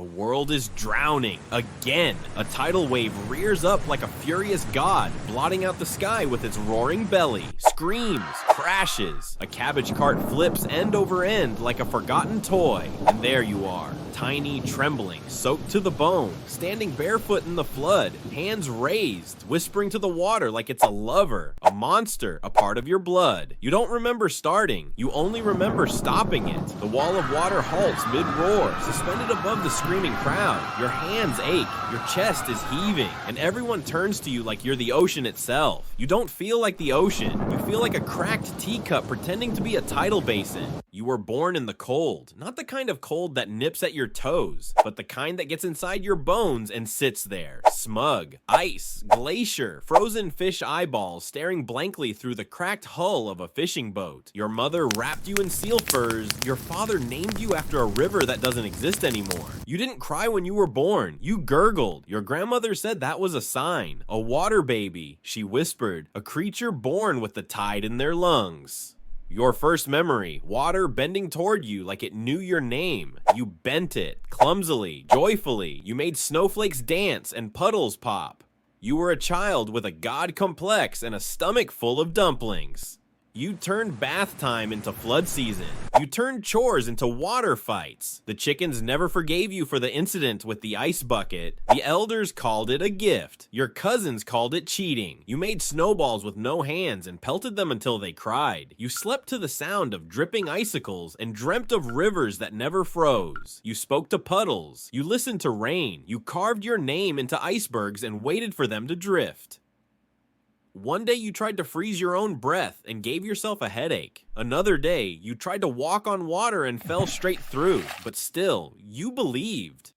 The world is drowning. Again. A tidal wave rears up like a furious god, blotting out the sky with its roaring belly. Screams, crashes. A cabbage cart flips end over end like a forgotten toy. And there you are. Tiny, trembling, soaked to the bone, standing barefoot in the flood, hands raised, whispering to the water like it's a lover, a monster, a part of your blood. You don't remember starting, you only remember stopping it. The wall of water halts mid-roar, suspended above the screaming crowd. Your hands ache, your chest is heaving, and everyone turns to you like you're the ocean itself. You don't feel like the ocean, you feel like a cracked teacup pretending to be a tidal basin. You were born in the cold, not the kind of cold that nips at your toes, but the kind that gets inside your bones and sits there. Smug, ice, glacier, frozen fish eyeballs staring blankly through the cracked hull of a fishing boat. Your mother wrapped you in seal furs. Your father named you after a river that doesn't exist anymore. You didn't cry when you were born. You gurgled. Your grandmother said that was a sign. A water baby, she whispered, a creature born with the tide in their lungs. Your first memory, water bending toward you like it knew your name. You bent it, clumsily, joyfully. You made snowflakes dance and puddles pop. You were a child with a god complex and a stomach full of dumplings. You turned bath time into flood season. You turned chores into water fights. The chickens never forgave you for the incident with the ice bucket. The elders called it a gift. Your cousins called it cheating. You made snowballs with no hands and pelted them until they cried. You slept to the sound of dripping icicles and dreamt of rivers that never froze. You spoke to puddles. You listened to rain. You carved your name into icebergs and waited for them to drift. One day you tried to freeze your own breath and gave yourself a headache. Another day, you tried to walk on water and fell straight through, but still, you believed.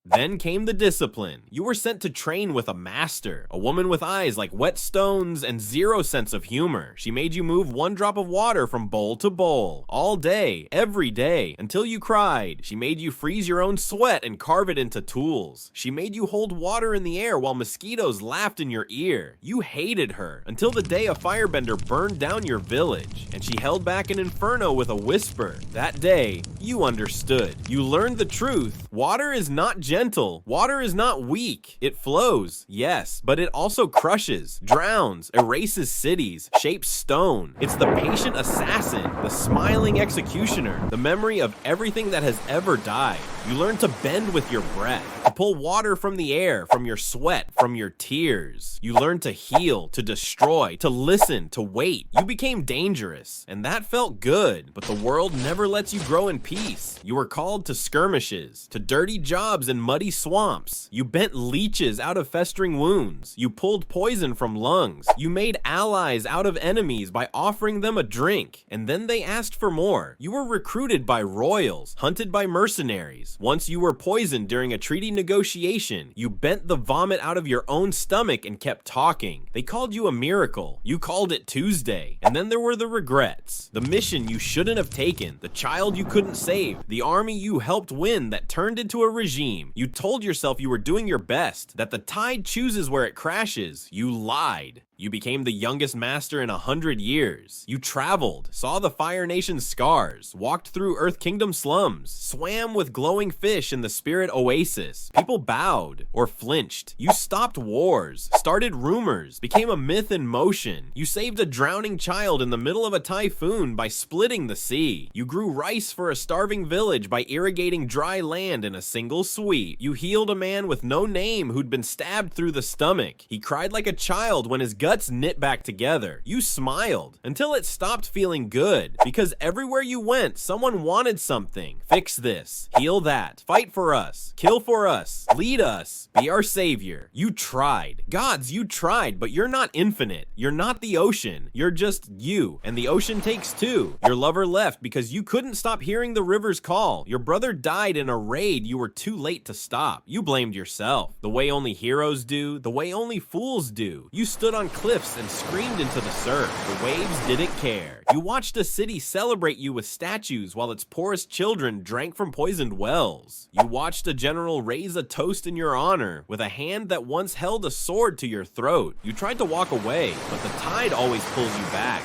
Then came the discipline. You were sent to train with a master, a woman with eyes like whetstones and zero sense of humor. She made you move one drop of water from bowl to bowl, all day, every day, until you cried. She made you freeze your own sweat and carve it into tools. She made you hold water in the air while mosquitoes laughed in your ear. You hated her, until the day a firebender burned down your village, and she held back an inferno with a whisper. That day, you understood. You learned the truth. Water is not gentle. Water is not weak. It flows, yes, but it also crushes, drowns, erases cities, shapes stone. It's the patient assassin, the smiling executioner, the memory of everything that has ever died. You learn to bend with your breath, to pull water from the air, from your sweat, from your tears. You learn to heal, to destroy, to listen, to wait. You became dangerous, and that felt good, but the world never lets you grow in peace. You were called to skirmishes, to dirty jobs and muddy swamps. You bent leeches out of festering wounds. You pulled poison from lungs. You made allies out of enemies by offering them a drink, and then they asked for more. You were recruited by royals, hunted by mercenaries. Once you were poisoned during a treaty negotiation. You bent the vomit out of your own stomach and kept talking. They called you a miracle. You called it Tuesday. And then there were the regrets. The mission you shouldn't have taken. The child you couldn't save. The army you helped win that turned into a regime. You told yourself you were doing your best, that the tide chooses where it crashes. You lied. You became the youngest master in 100 years. You traveled, saw the Fire Nation's scars, walked through Earth Kingdom slums, swam with glowing fish in the Spirit Oasis. People bowed or flinched. You stopped wars, started rumors, became a myth in motion. You saved a drowning child in the middle of a typhoon by splitting the sea. You grew rice for a starving village by irrigating dry land in a single sweep. You healed a man with no name who'd been stabbed through the stomach. He cried like a child when his guts knit back together. You smiled until it stopped feeling good, because everywhere you went, someone wanted something. Fix this, heal that, fight for us, kill for us, lead us, be our savior. You tried. Gods, you tried, but you're not infinite. You're not the ocean. You're just you, and the ocean takes two. Your lover left because you couldn't stop hearing the river's call. Your brother died in a raid you were too late to stop. You blamed yourself, the way only heroes do, the way only fools do. You stood on cliffs and screamed into the surf. The waves didn't care. You watched a city celebrate you with statues while its poorest children drank from poisoned wells. You watched a general raise a toast in your honor with a hand that once held a sword to your throat. You tried to walk away, but the tide always pulls you back.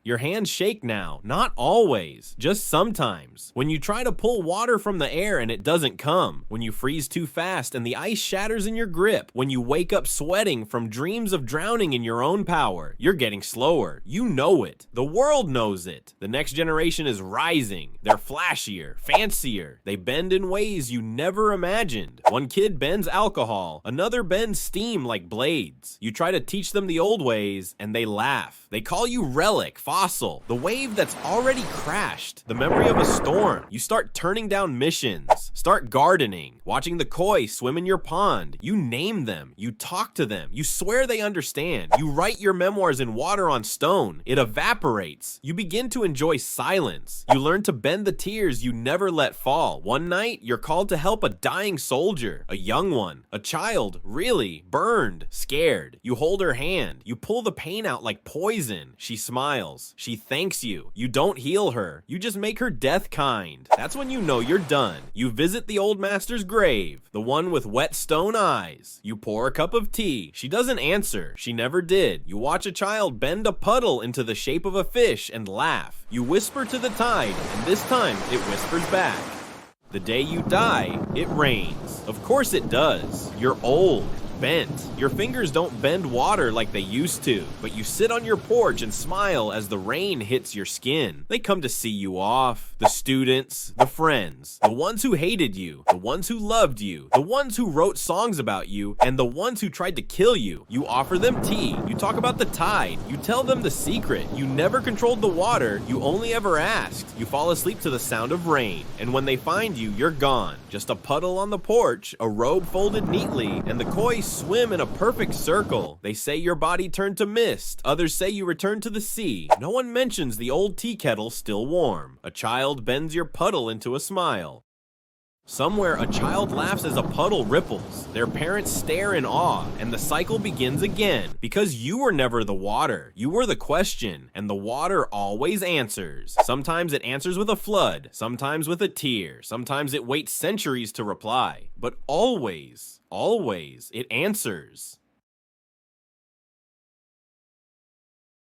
Your hands shake now, not always, just sometimes. When you try to pull water from the air and it doesn't come. When you freeze too fast and the ice shatters in your grip. When you wake up sweating from dreams of drowning in your own power. You're getting slower. You know it. The world knows it. The next generation is rising. They're flashier, fancier. They bend in ways you never imagined. One kid bends alcohol. Another bends steam like blades. You try to teach them the old ways and they laugh. They call you relic, fossil, the wave that's already crashed, the memory of a storm. You start turning down missions, start gardening, watching the koi swim in your pond. You name them, you talk to them, you swear they understand. You write your memoirs in water on stone. It evaporates. You begin to enjoy silence. You learn to bend the tears you never let fall. One night, you're called to help a dying soldier, a young one, a child, really, burned, scared. You hold her hand. You pull the pain out like poison. She smiles. She thanks you. You don't heal her. You just make her death kind. That's when you know you're done. You visit the old master's grave, the one with wet stone eyes. You pour a cup of tea. She doesn't answer. She never did. You watch a child bend a puddle into the shape of a fish and laugh. You whisper to the tide, and this time it whispers back. The day you die, it rains. Of course it does. You're old. Bent. Your fingers don't bend water like they used to, but you sit on your porch and smile as the rain hits your skin. They come to see you off. The students, the friends, the ones who hated you, the ones who loved you, the ones who wrote songs about you, and the ones who tried to kill you. You offer them tea. You talk about the tide. You tell them the secret. You never controlled the water. You only ever asked. You fall asleep to the sound of rain, and when they find you, you're gone. Just a puddle on the porch, a robe folded neatly, and the koi swim in a perfect circle. They say your body turned to mist. Others say you returned to the sea. No one mentions the old tea kettle still warm. A child bends your puddle into a smile. Somewhere, a child laughs as a puddle ripples. Their parents stare in awe, and the cycle begins again. Because you were never the water. You were the question, and the water always answers. Sometimes it answers with a flood, sometimes with a tear, sometimes it waits centuries to reply. But always, always, it answers.